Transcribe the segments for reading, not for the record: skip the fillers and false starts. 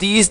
30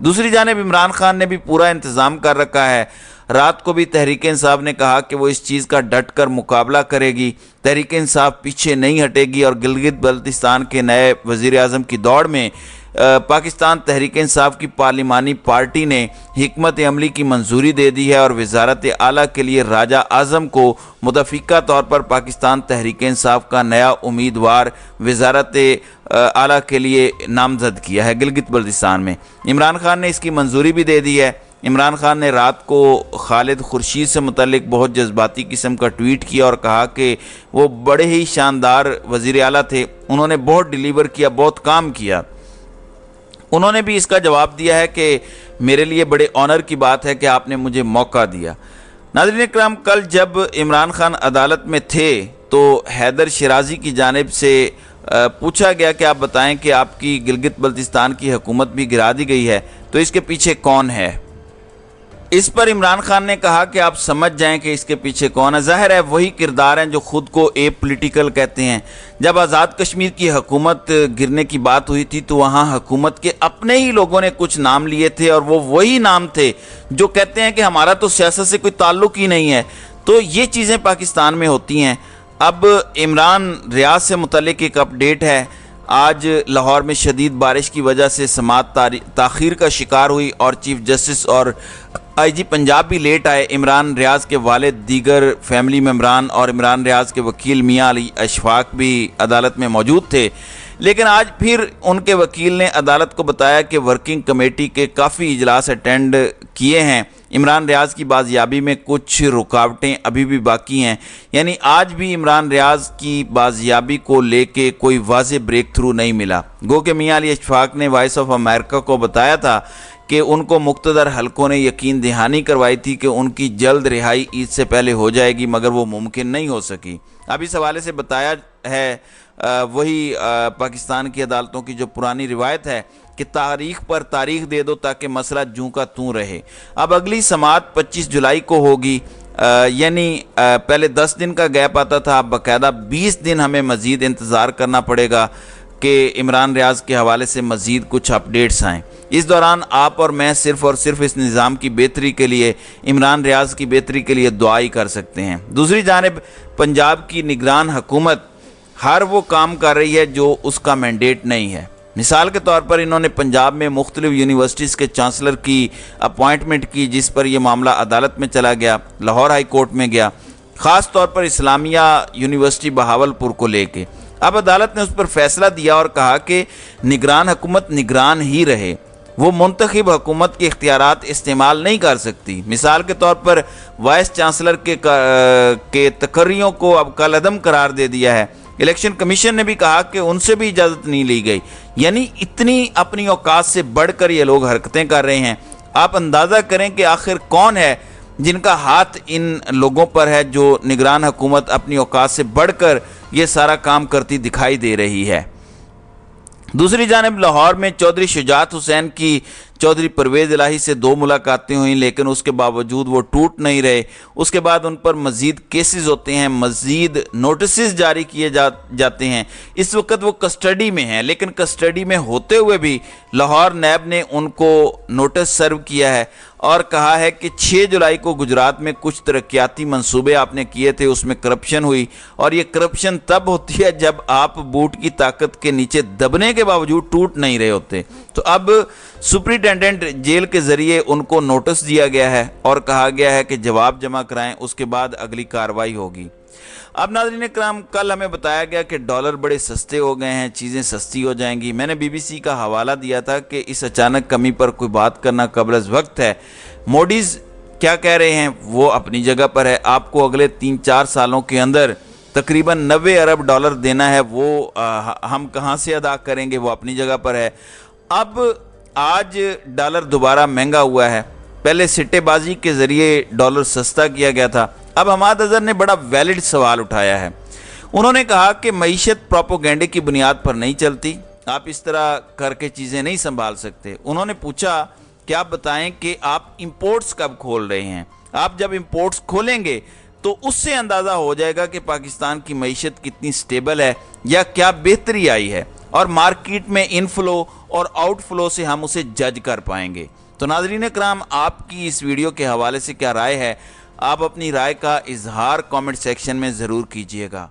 دوسری جانب عمران خان نے بھی پورا انتظام کر رکھا ہے۔ رات کو بھی تحریک انصاف نے کہا کہ وہ اس چیز کا ڈٹ کر مقابلہ کرے گی، تحریک انصاف پیچھے نہیں ہٹے گی، اور گلگت بلتستان کے نئے وزیر اعظم کی دوڑ میں پاکستان تحریک انصاف کی پارلیمانی پارٹی نے حکمت عملی کی منظوری دے دی ہے اور وزارت اعلیٰ کے لیے راجہ اعظم کو متفقہ طور پر پاکستان تحریک انصاف کا نیا امیدوار وزارت اعلیٰ کے لیے نامزد کیا ہے گلگت بلتستان میں۔ عمران خان نے اس کی منظوری بھی دے دی ہے۔ عمران خان نے رات کو خالد خورشید سے متعلق بہت جذباتی قسم کا ٹویٹ کیا اور کہا کہ وہ بڑے ہی شاندار وزیر اعلیٰ تھے، انہوں نے بہت ڈیلیور کیا، بہت کام کیا۔ انہوں نے بھی اس کا جواب دیا ہے کہ میرے لیے بڑے آنر کی بات ہے کہ آپ نے مجھے موقع دیا۔ ناظرین اکرام، کل جب عمران خان عدالت میں تھے تو حیدر شیرازی کی جانب سے پوچھا گیا کہ آپ بتائیں کہ آپ کی گلگت بلتستان کی حکومت بھی گرا دی گئی ہے تو اس کے پیچھے کون ہے؟ اس پر عمران خان نے کہا کہ آپ سمجھ جائیں کہ اس کے پیچھے کون ہے۔ ظاہر ہے وہی کردار ہیں جو خود کو اے پولیٹیکل کہتے ہیں۔ جب آزاد کشمیر کی حکومت گرنے کی بات ہوئی تھی تو وہاں حکومت کے اپنے ہی لوگوں نے کچھ نام لیے تھے اور وہ وہی نام تھے جو کہتے ہیں کہ ہمارا تو سیاست سے کوئی تعلق ہی نہیں ہے۔ تو یہ چیزیں پاکستان میں ہوتی ہیں۔ اب عمران ریاض سے متعلق ایک اپڈیٹ ہے۔ آج لاہور میں شدید بارش کی وجہ سے سماعت تاخیر کا شکار ہوئی اور چیف جسٹس اور آئی جی پنجاب بھی لیٹ آئے۔ عمران ریاض کے والد، دیگر فیملی ممبران اور عمران ریاض کے وکیل میاں علی اشفاق بھی عدالت میں موجود تھے، لیکن آج پھر ان کے وکیل نے عدالت کو بتایا کہ ورکنگ کمیٹی کے کافی اجلاس اٹینڈ کیے ہیں، عمران ریاض کی بازیابی میں کچھ رکاوٹیں ابھی بھی باقی ہیں، یعنی آج بھی عمران ریاض کی بازیابی کو لے کے کوئی واضح بریک تھرو نہیں ملا۔ گو کہ میاں علی اشفاق نے وائس آف امریکہ کو بتایا تھا کہ ان کو مقتدر حلقوں نے یقین دہانی کروائی تھی کہ ان کی جلد رہائی عید سے پہلے ہو جائے گی، مگر وہ ممکن نہیں ہو سکی۔ اب اس حوالے سے بتایا ہے وہی پاکستان کی عدالتوں کی جو پرانی روایت ہے کہ تاریخ پر تاریخ دے دو تاکہ مسئلہ جوں کا توں رہے۔ اب اگلی سماعت 25 جولائی کو ہوگی، یعنی پہلے 10 دن کا گیپ آتا تھا، اب باقاعدہ 20 دن ہمیں مزید انتظار کرنا پڑے گا کہ عمران ریاض کے حوالے سے مزید کچھ اپڈیٹس آئیں۔ اس دوران آپ اور میں صرف اور صرف اس نظام کی بہتری کے لیے، عمران ریاض کی بہتری کے لیے دعا ہی کر سکتے ہیں۔ دوسری جانب پنجاب کی نگران حکومت ہر وہ کام کر رہی ہے جو اس کا مینڈیٹ نہیں ہے۔ مثال کے طور پر انہوں نے پنجاب میں مختلف یونیورسٹیز کے چانسلر کی اپوائنٹمنٹ کی، جس پر یہ معاملہ عدالت میں چلا گیا، لاہور ہائی کورٹ میں گیا، خاص طور پر اسلامیہ یونیورسٹی بہاولپور کو لے کے۔ اب عدالت نے اس پر فیصلہ دیا اور کہا کہ نگران حکومت نگران ہی رہے، وہ منتخب حکومت کے اختیارات استعمال نہیں کر سکتی۔ مثال کے طور پر وائس چانسلر کے تقرریوں کو اب کالعدم قرار دے دیا ہے۔ الیکشن کمیشن نے بھی کہا کہ ان سے بھی اجازت نہیں لی گئی، یعنی اتنی اپنی اوقات سے بڑھ کر یہ لوگ حرکتیں کر رہے ہیں۔ آپ اندازہ کریں کہ آخر کون ہے جن کا ہاتھ ان لوگوں پر ہے جو نگران حکومت اپنی اوقات سے بڑھ کر یہ سارا کام کرتی دکھائی دے رہی ہے۔ دوسری جانب لاہور میں چودھری شجاعت حسین کی چودھری پرویز الہی سے 2 ملاقاتیں ہوئیں، لیکن اس کے باوجود وہ ٹوٹ نہیں رہے۔ اس کے بعد ان پر مزید کیسز ہوتے ہیں، مزید نوٹسز جاری کیے جاتے ہیں۔ اس وقت وہ کسٹڈی میں ہیں، لیکن کسٹڈی میں ہوتے ہوئے بھی لاہور نیب نے ان کو نوٹس سرو کیا ہے اور کہا ہے کہ 6 جولائی کو گجرات میں کچھ ترقیاتی منصوبے آپ نے کیے تھے، اس میں کرپشن ہوئی، اور یہ کرپشن تب ہوتی ہے جب آپ بوٹ کی طاقت کے نیچے دبنے کے باوجود ٹوٹ نہیں رہے ہوتے۔ تو اب سپرنٹینڈنٹ جیل کے ذریعے ان کو نوٹس دیا گیا ہے اور کہا گیا ہے کہ جواب جمع کرائیں، اس کے بعد اگلی کارروائی ہوگی۔ اب ناظرین کرام، کل ہمیں بتایا گیا کہ ڈالر بڑے سستے ہو گئے ہیں، چیزیں سستی ہو جائیں گی۔ میں نے بی بی سی کا حوالہ دیا تھا کہ اس اچانک کمی پر کوئی بات کرنا قبل از وقت ہے۔ موڈیز کیا کہہ رہے ہیں وہ اپنی جگہ پر ہے، آپ کو اگلے 3-4 سالوں کے اندر تقریباً 90 ارب ڈالر دینا ہے، وہ ہم کہاں سے ادا کریں گے، وہ اپنی جگہ پر ہے۔ اب آج ڈالر دوبارہ مہنگا ہوا ہے، پہلے سٹے بازی کے ذریعے ڈالر سستا کیا گیا تھا۔ اب حماد اظہر نے بڑا ویلڈ سوال اٹھایا ہے، انہوں نے کہا کہ معیشت پروپیگنڈے کی بنیاد پر نہیں چلتی، آپ اس طرح کر کے چیزیں نہیں سنبھال سکتے۔ انہوں نے پوچھا کہ آپ بتائیں کہ آپ امپورٹس کب کھول رہے ہیں، آپ جب امپورٹس کھولیں گے تو اس سے اندازہ ہو جائے گا کہ پاکستان کی معیشت کتنی سٹیبل ہے یا کیا بہتری آئی ہے۔ اور مارکیٹ میں انفلو اور آؤٹ فلو سے ہم اسے جج کر پائیں گے۔ تو ناظرین اکرام، آپ کی اس ویڈیو کے حوالے سے کیا رائے ہے؟ آپ اپنی رائے کا اظہار کامنٹ سیکشن میں ضرور کیجیے گا۔